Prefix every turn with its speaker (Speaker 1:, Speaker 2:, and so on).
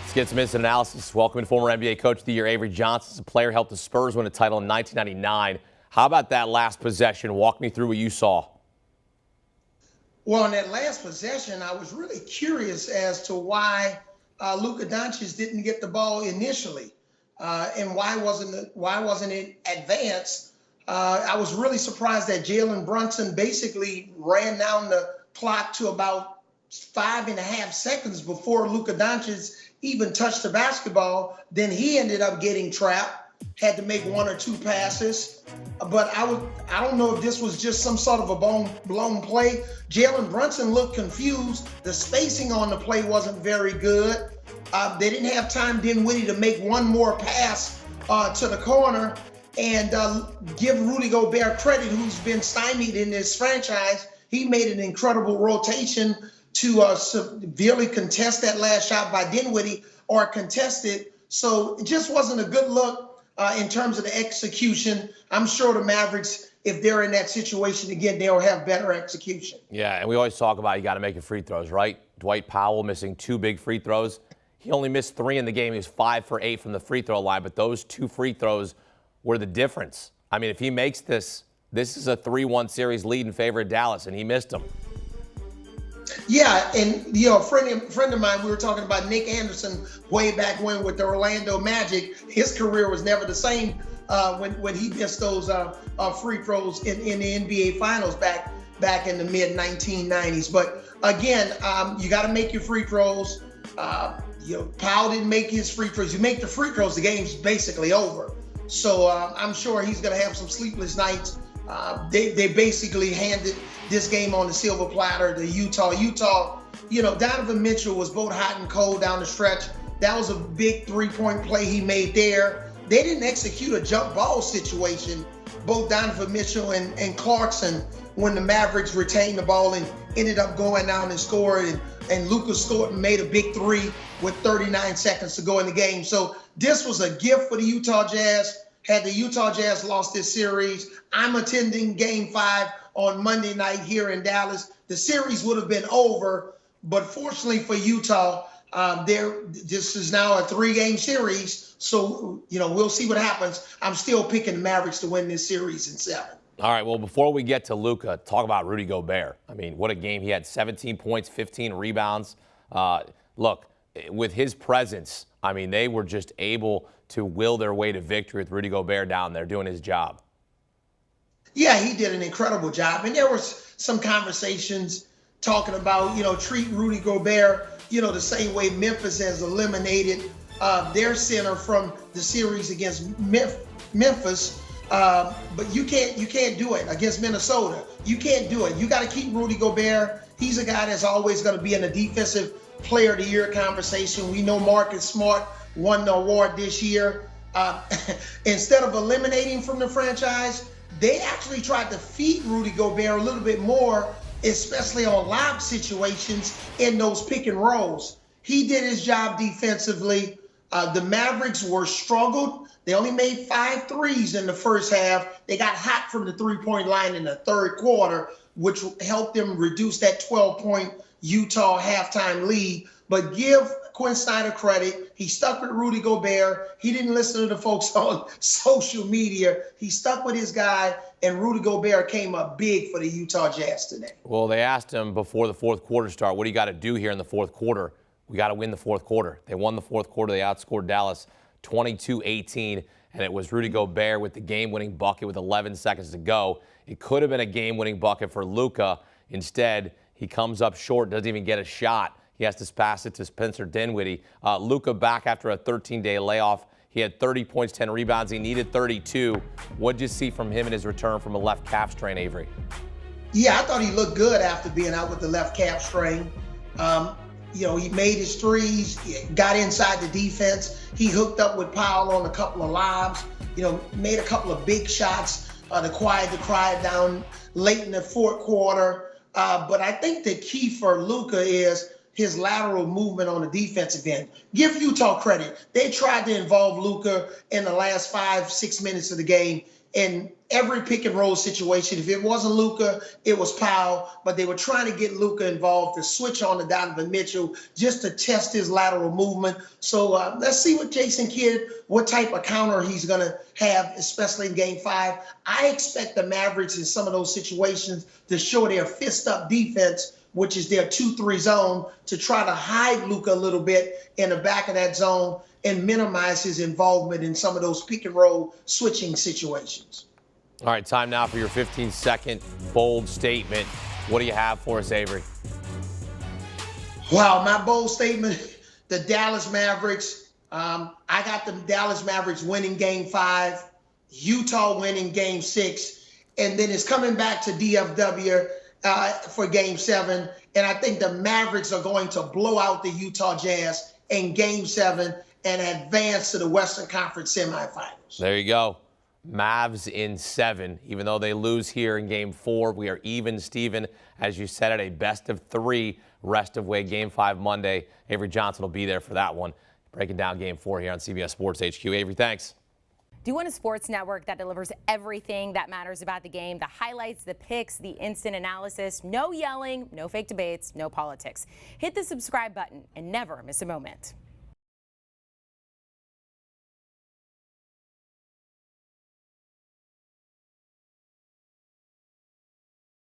Speaker 1: Let's get some instant analysis. Welcome to former NBA Coach of the Year Avery Johnson. A player helped the Spurs win a title in 1999. How about that last possession? Walk me through what you saw.
Speaker 2: Well, in that last possession, I was really curious as to why Luka Doncic didn't get the ball initially, and why wasn't it advanced? I was really surprised that Jalen Brunson basically ran down the clock to about 5.5 seconds before Luka Doncic even touched the basketball. Then he ended up getting trapped, had to make 1 or 2 passes. But I don't know if this was just some sort of a blown play. Jalen Brunson looked confused. The spacing on the play wasn't very good. They didn't have time, Dinwiddie, to make one more pass to the corner and give Rudy Gobert credit, who's been stymied in this franchise. He made an incredible rotation to severely contest that last shot by Dinwiddie, or contest it. So it just wasn't a good look in terms of the execution. I'm sure the Mavericks, if they're in that situation again, they'll have better execution.
Speaker 1: Yeah, and we always talk about you got to make your free throws, right? Dwight Powell missing 2 big free throws. He only missed 3 in the game. He was 5 for 8 from the free throw line, but those 2 free throws were the difference. I mean, if he makes this is a 3-1 series lead in favor of Dallas, and he missed them.
Speaker 2: Yeah, and a friend of mine, we were talking about Nick Anderson way back when with the Orlando Magic. His career was never the same when he missed those free throws in the NBA Finals back in the mid-1990s. But again, you got to make your free throws. Powell didn't make his free throws. You make the free throws, the game's basically over. So I'm sure he's going to have some sleepless nights. They basically handed this game on the silver platter to Utah. Donovan Mitchell was both hot and cold down the stretch. That was a big 3-point play he made there. They didn't execute a jump ball situation, both Donovan Mitchell and Clarkson, when the Mavericks retained the ball and ended up going down and scored. And Luka scored and made a big 3 with 39 seconds to go in the game. So this was a gift for the Utah Jazz. Had the Utah Jazz lost this series, I'm attending Game 5 on Monday night here in Dallas. The series would have been over, but fortunately for Utah, this is now a 3-game series. So, we'll see what happens. I'm still picking the Mavericks to win this series in 7.
Speaker 1: All right, well, before we get to Luka, talk about Rudy Gobert. I mean, what a game. He had 17 points, 15 rebounds. Look, with his presence, I mean, they were just able to will their way to victory with Rudy Gobert down there doing his job.
Speaker 2: Yeah, he did an incredible job. And there was some conversations talking about, treat Rudy Gobert, the same way Memphis has eliminated their center from the series against Memphis. But you can't do it against Minnesota. You can't do it. You got to keep Rudy Gobert. He's a guy that's always going to be in the defensive player of the year conversation. We know Marcus Smart won the award this year. Instead of eliminating from the franchise, they actually tried to feed Rudy Gobert a little bit more, especially on lob situations in those pick and rolls. He did his job defensively. The Mavericks were struggled. They only made 5 threes in the first half. They got hot from the 3-point line in the third quarter, which helped them reduce that 12-point Utah halftime lead. But give Quinn Snyder credit. He stuck with Rudy Gobert. He didn't listen to the folks on social media. He stuck with his guy, and Rudy Gobert came up big for the Utah Jazz today.
Speaker 1: Well, they asked him before the fourth quarter started, what do you got to do here in the fourth quarter? We got to win the fourth quarter. They won the fourth quarter. They outscored Dallas 22-18, and it was Rudy Gobert with the game-winning bucket with 11 seconds to go. It could have been a game-winning bucket for Luka. Instead, he comes up short, doesn't even get a shot. He has to pass it to Spencer Dinwiddie. Luka back after a 13-day layoff. He had 30 points, 10 rebounds. He needed 32. What did you see from him in his return from a left calf strain, Avery?
Speaker 2: Yeah, I thought he looked good after being out with the left calf strain. He made his threes, got inside the defense. He hooked up with Powell on a couple of lobs, made a couple of big shots to quiet the crowd down late in the fourth quarter. But I think the key for Luka is his lateral movement on the defensive end. Give Utah credit. They tried to involve Luka in the last 5-6 minutes of the game in every pick and roll situation. If it wasn't Luka, it was Powell, but they were trying to get Luka involved to switch on to Donovan Mitchell just to test his lateral movement. So let's see what Jason Kidd, what type of counter he's going to have, especially in Game 5. I expect the Mavericks in some of those situations to show their fist-up defense, which is their 2-3 zone, to try to hide Luka a little bit in the back of that zone and minimize his involvement in some of those pick and roll switching situations.
Speaker 1: All right, time now for your 15-second bold statement. What do you have for us, Avery?
Speaker 2: Wow, my bold statement, the Dallas Mavericks. I got the Dallas Mavericks winning Game 5, Utah winning Game 6, and then it's coming back to DFW for Game 7. And I think the Mavericks are going to blow out the Utah Jazz in Game 7 and advance to the Western Conference semifinals.
Speaker 1: There you go. Mavs in 7. Even though they lose here in Game 4, we are even, Steven. As you said, at a best-of-3 rest of way Game 5 Monday. Avery Johnson will be there for that one. Breaking down Game 4 here on CBS Sports HQ. Avery, thanks.
Speaker 3: Do you want a sports network that delivers everything that matters about the game? The highlights, the picks, the instant analysis. No yelling, no fake debates, no politics. Hit the subscribe button and never miss a moment.